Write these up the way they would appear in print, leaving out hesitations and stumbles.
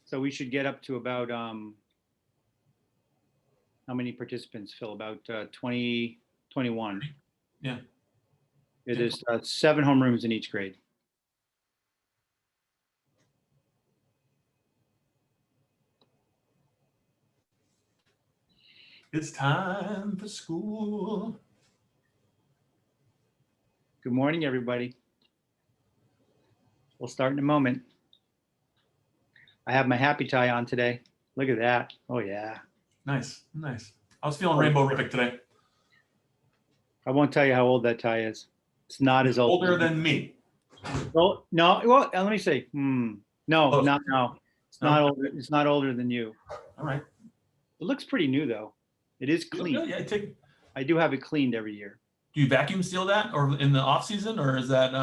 So we should get up to about, how many participants, Phil? About 20, 21. Yeah. It is 7 homerooms in each grade. It's time for school. Good morning, everybody. We'll start in a moment. I have my happy tie on today. Look at that. Oh, yeah. Nice, nice. I was feeling rainbow-rific today. I won't tell you how old that tie is. It's not as old. Older than me. Well, no. Well, let me see. No, Close. not now. It's No? not older. It's not older than you. All right. It looks pretty new, though. It is clean. Yeah, I do have it cleaned every year. Do you vacuum seal that, or in the off season, or is that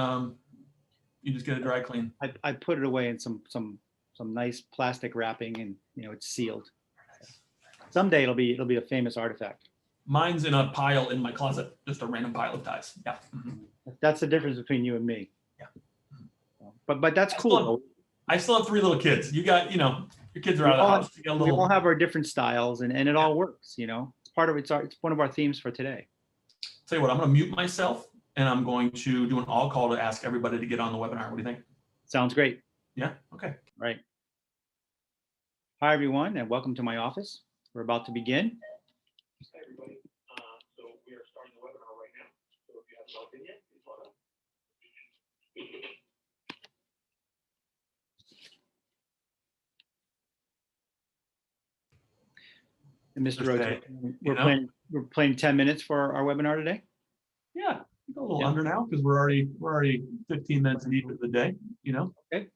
you just get a dry clean? I put it away in some nice plastic wrapping, and it's sealed. Someday it'll be a famous artifact. Mine's in a pile in my closet, just a random pile of ties. Yeah. Mm-hmm. That's the difference between you and me. Yeah. But that's cool. I still have 3 little kids. You got, your kids are out of the house. We all have our different styles, and it all works. It's part of it's one of our themes for today. Tell you what, I'm going to mute myself, and I'm going to do an all call to ask everybody to get on the webinar. What do you think? Sounds great. Yeah. Okay. Right. Hi, everyone, and welcome to my office. We're about to begin. Hi, everybody. So we are starting the webinar right now. So if you haven't logged in yet, please log on. And Mr. Oates, we're playing 10 minutes for our webinar today. Yeah, a little under now because we're already 15 minutes deep of the day. Okay.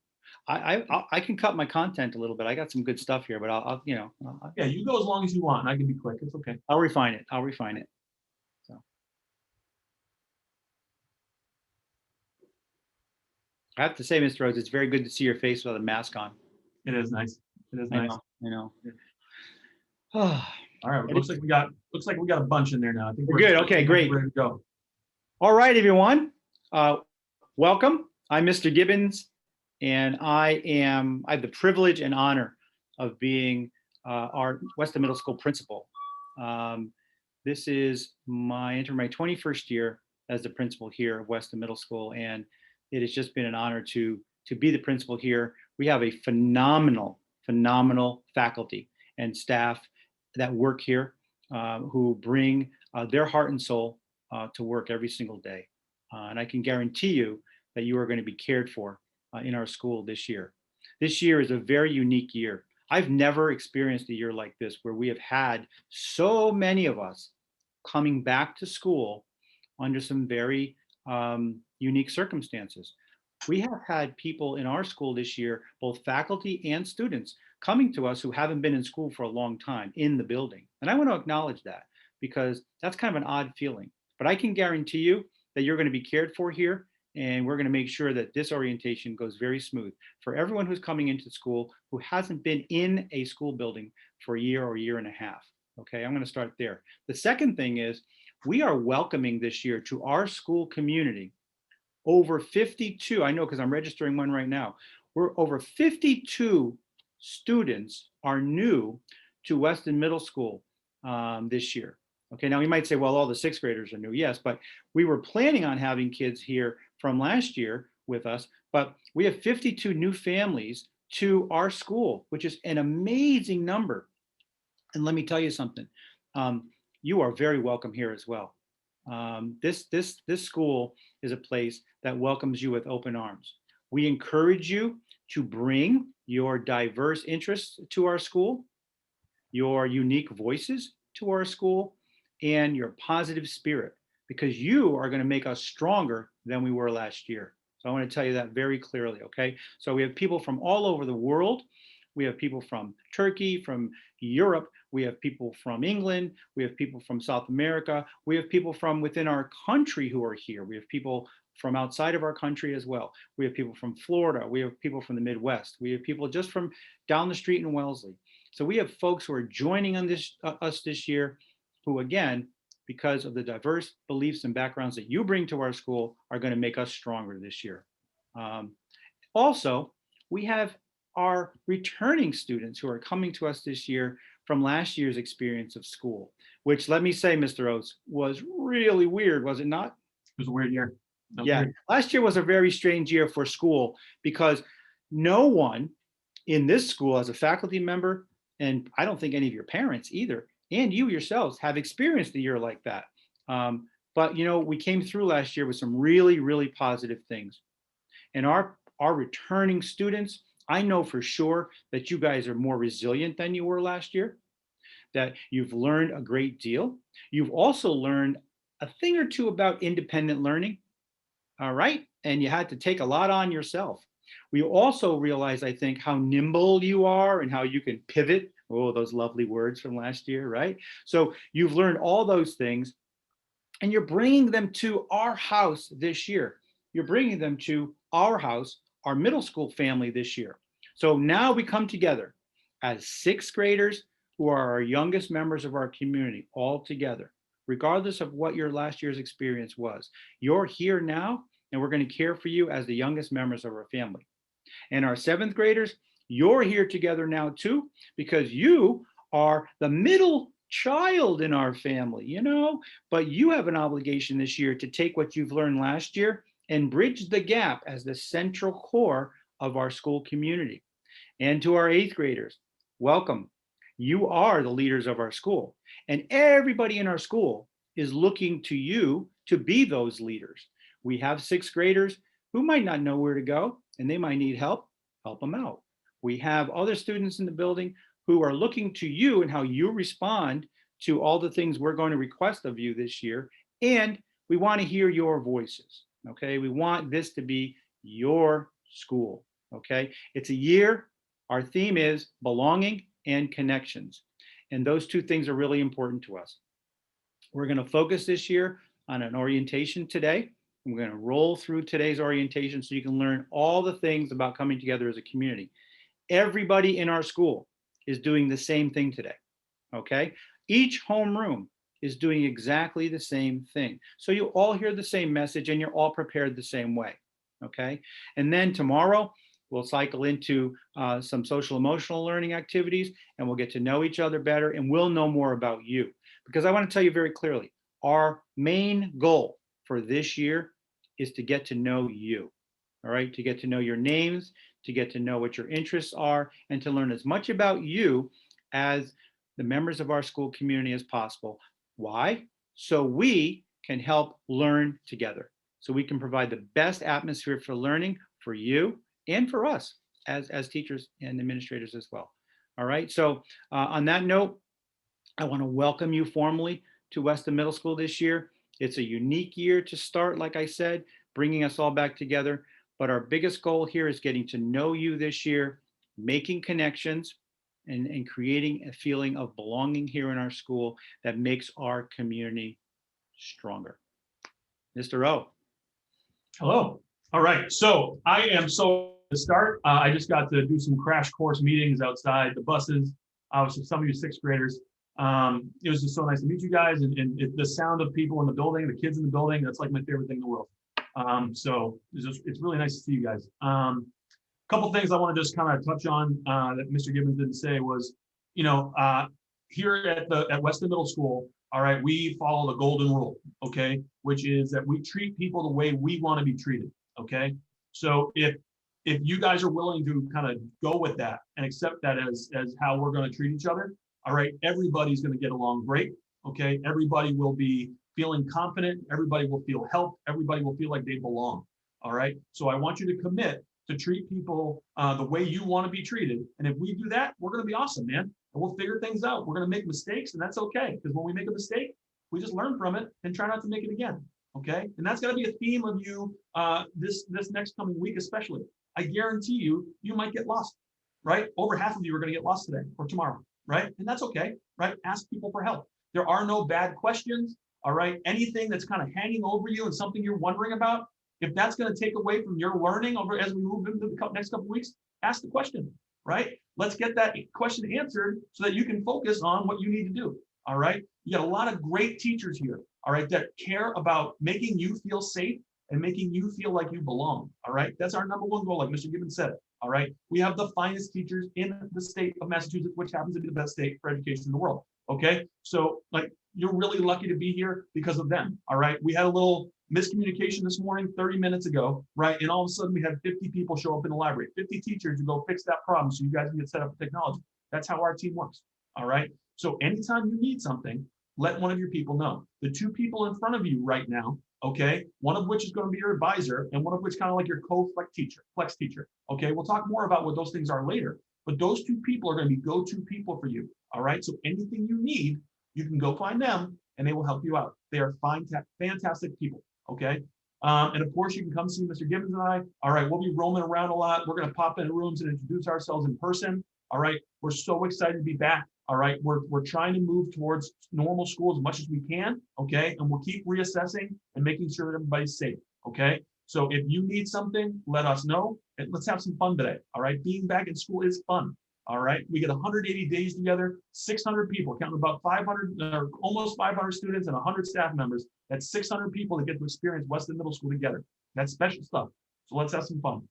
I can cut my content a little bit. I got some good stuff here, but I'll yeah, you go as long as you want. I can be quick. It's okay. I'll refine it. So I have to say, Mr. Rhodes, it's very good to see your face without a mask on. It is nice. It is nice. I know. All right. Looks like we got a bunch in there now. I think we're good. Okay, great. Ready to go. All right, everyone. Welcome. I'm Mr. Gibbons, and I have the privilege and honor of being our Weston Middle School principal. This is my 21st year as the principal here at Weston Middle School, and it has just been an honor to be the principal here. We have a phenomenal faculty and staff that work here who bring their heart and soul to work every single day. And I can guarantee you that you are going to be cared for in our school this year. This year is a very unique year. I've never experienced a year like this where we have had so many of us coming back to school under some very unique circumstances. We have had people in our school this year, both faculty and students, coming to us who haven't been in school for a long time in the building. And I want to acknowledge that because that's kind of an odd feeling. But I can guarantee you that you're going to be cared for here, and we're going to make sure that this orientation goes very smooth for everyone who's coming into school who hasn't been in a school building for a year or a year and a half. Okay, I'm going to start there. The second thing is we are welcoming this year to our school community over 52, I know because I'm registering one right now, we're over 52 students are new to Weston Middle School this year. Okay, now you might say, well, all the 6th graders are new. Yes, but we were planning on having kids here from last year with us, but we have 52 new families to our school, which is an amazing number. And let me tell you something, you are very welcome here as well. This school is a place that welcomes you with open arms. We encourage you to bring your diverse interests to our school, your unique voices to our school, and your positive spirit, because you are going to make us stronger than we were last year. So I want to tell you that very clearly, okay? So we have people from all over the world. We have people from Turkey, from Europe. We have people from England. We have people from South America. We have people from within our country who are here. We have people from outside of our country as well. We have people from Florida. We have people from the Midwest. We have people just from down the street in Wellesley. So we have folks who are joining on us this year who, again, because of the diverse beliefs and backgrounds that you bring to our school, are going to make us stronger this year. Also, we have our returning students who are coming to us this year from last year's experience of school, which, let me say, Mr. Oates, was really weird, was it not? It was a weird year. That was Yeah, weird. last year was a very strange year for school because no one in this school as a faculty member, and I don't think any of your parents either, and you yourselves have experienced a year like that. But we came through last year with some really, really positive things. And our returning students, I know for sure that you guys are more resilient than you were last year, that you've learned a great deal. You've also learned a thing or two about independent learning. All right. And you had to take a lot on yourself. We also realize, I think, how nimble you are and how you can pivot. Oh, those lovely words from last year, right? So you've learned all those things and you're bringing them to our house this year. You're bringing them to our house, our middle school family this year. So now we come together as sixth graders who are our youngest members of our community all together, regardless of what your last year's experience was. You're here now, and we're going to care for you as the youngest members of our family. And our seventh graders, you're here together now too, because you are the middle child in our family, but you have an obligation this year to take what you've learned last year and bridge the gap as the central core of our school community. And to our eighth graders, welcome. You are the leaders of our school, and everybody in our school is looking to you to be those leaders. We have sixth graders who might not know where to go and they might need help them out. We have other students in the building who are looking to you and how you respond to all the things we're going to request of you this year. And we want to hear your voices. Okay. We want this to be your school. Okay. It's a year. Our theme is belonging and connections. And those two things are really important to us. We're going to focus this year on an orientation today. We're going to roll through today's orientation so you can learn all the things about coming together as a community. Everybody in our school is doing the same thing today, okay? Each homeroom is doing exactly the same thing. So you all hear the same message and you're all prepared the same way, okay? And then tomorrow, we'll cycle into some social emotional learning activities and we'll get to know each other better and we'll know more about you. Because I want to tell you very clearly, our main goal for this year is to get to know you, all right? To get to know your names, to get to know what your interests are, and to learn as much about you as the members of our school community as possible. Why? So we can help learn together. So we can provide the best atmosphere for learning for you and for us as teachers and administrators as well. All right. So on that note, I want to welcome you formally to Weston Middle School this year. It's a unique year to start, like I said, bringing us all back together. But our biggest goal here is getting to know you this year, making connections, and creating a feeling of belonging here in our school that makes our community stronger. Mr. O. Hello. All right. So I am so to start. I just got to do some crash course meetings outside the buses with some of you sixth graders. It was just so nice to meet you guys and the sound of people in the building, the kids in the building. That's like my favorite thing in the world. So it's really nice to see you guys. Couple things I want to just kind of touch on that Mr. Gibbons didn't say was, here at Weston Middle School, all right, we follow the golden rule, okay, which is that we treat people the way we want to be treated, okay. So if you guys are willing to kind of go with that and accept that as how we're going to treat each other, all right, everybody's going to get along great, okay. Everybody will be feeling confident. Everybody will feel helped. Everybody will feel like they belong, all right. So I want you to commit to treat people the way you want to be treated. And if we do that, we're going to be awesome, man. And we'll figure things out. We're going to make mistakes, and that's okay. Because when we make a mistake, we just learn from it and try not to make it again. Okay. And that's going to be a theme of you this next coming week, especially. I guarantee you might get lost, right? Over half of you are going to get lost today or tomorrow, right? And that's okay, right? Ask people for help. There are no bad questions, all right? Anything that's kind of hanging over you and something you're wondering about, if that's going to take away from your learning over as we move into the next couple of weeks, ask the question, right? Let's get that question answered so that you can focus on what you need to do, all right? You got a lot of great teachers here, all right, that care about making you feel safe and making you feel like you belong. All right. That's our number one goal, like Mr. Gibbons said. All right. We have the finest teachers in the state of Massachusetts, which happens to be the best state for education in the world. Okay. So like, you're really lucky to be here because of them. All right. We had a little miscommunication this morning, 30 minutes ago, right? And all of a sudden we had 50 people show up in the library, 50 teachers to go fix that problem so you guys can get set up with technology. That's how our team works. All right. So anytime you need something, let one of your people know. The two people in front of you right now, okay, one of which is going to be your advisor and one of which kind of like your co-flex teacher. Okay, we'll talk more about what those things are later, but those two people are going to be go-to people for you. All right, so anything you need, you can go find them and they will help you out. They are fantastic people. Okay. And of course, you can come see Mr. Gibbons and I. All right, we'll be roaming around a lot. We're going to pop into rooms and introduce ourselves in person. All right, we're so excited to be back. All right, we're trying to move towards normal school as much as we can. Okay, and we'll keep reassessing and making sure that everybody's safe. Okay, so if you need something, let us know and let's have some fun today. All right, being back in school is fun. All right, we get 180 days together, 600 people, counting about 500 or almost 500 students and 100 staff members. That's 600 people that get to experience Weston Middle School together. That's special stuff. So let's have some fun.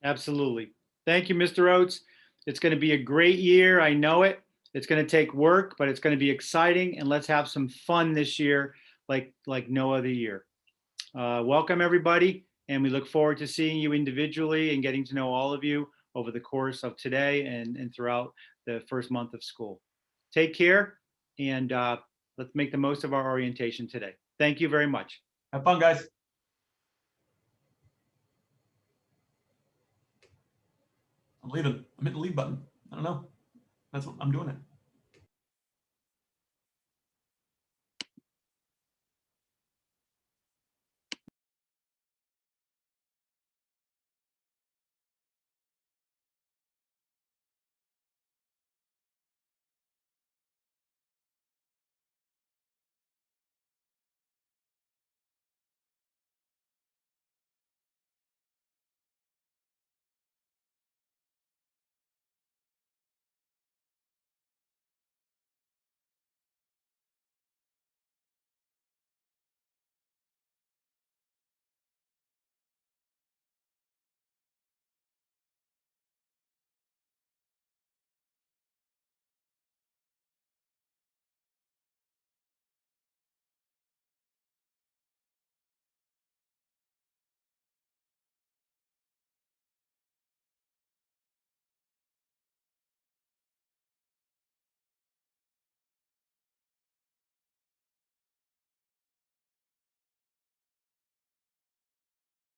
Absolutely. Thank you, Mr. Oates. It's going to be a great year. I know it. It's going to take work, but it's going to be exciting. And let's have some fun this year like no other year. Welcome, everybody. And we look forward to seeing you individually and getting to know all of you over the course of today and throughout the first month of school. Take care, and let's make the most of our orientation today. Thank you very much. Have fun, guys. I'm leaving. I'm hitting the leave button. I don't know. I'm doing it.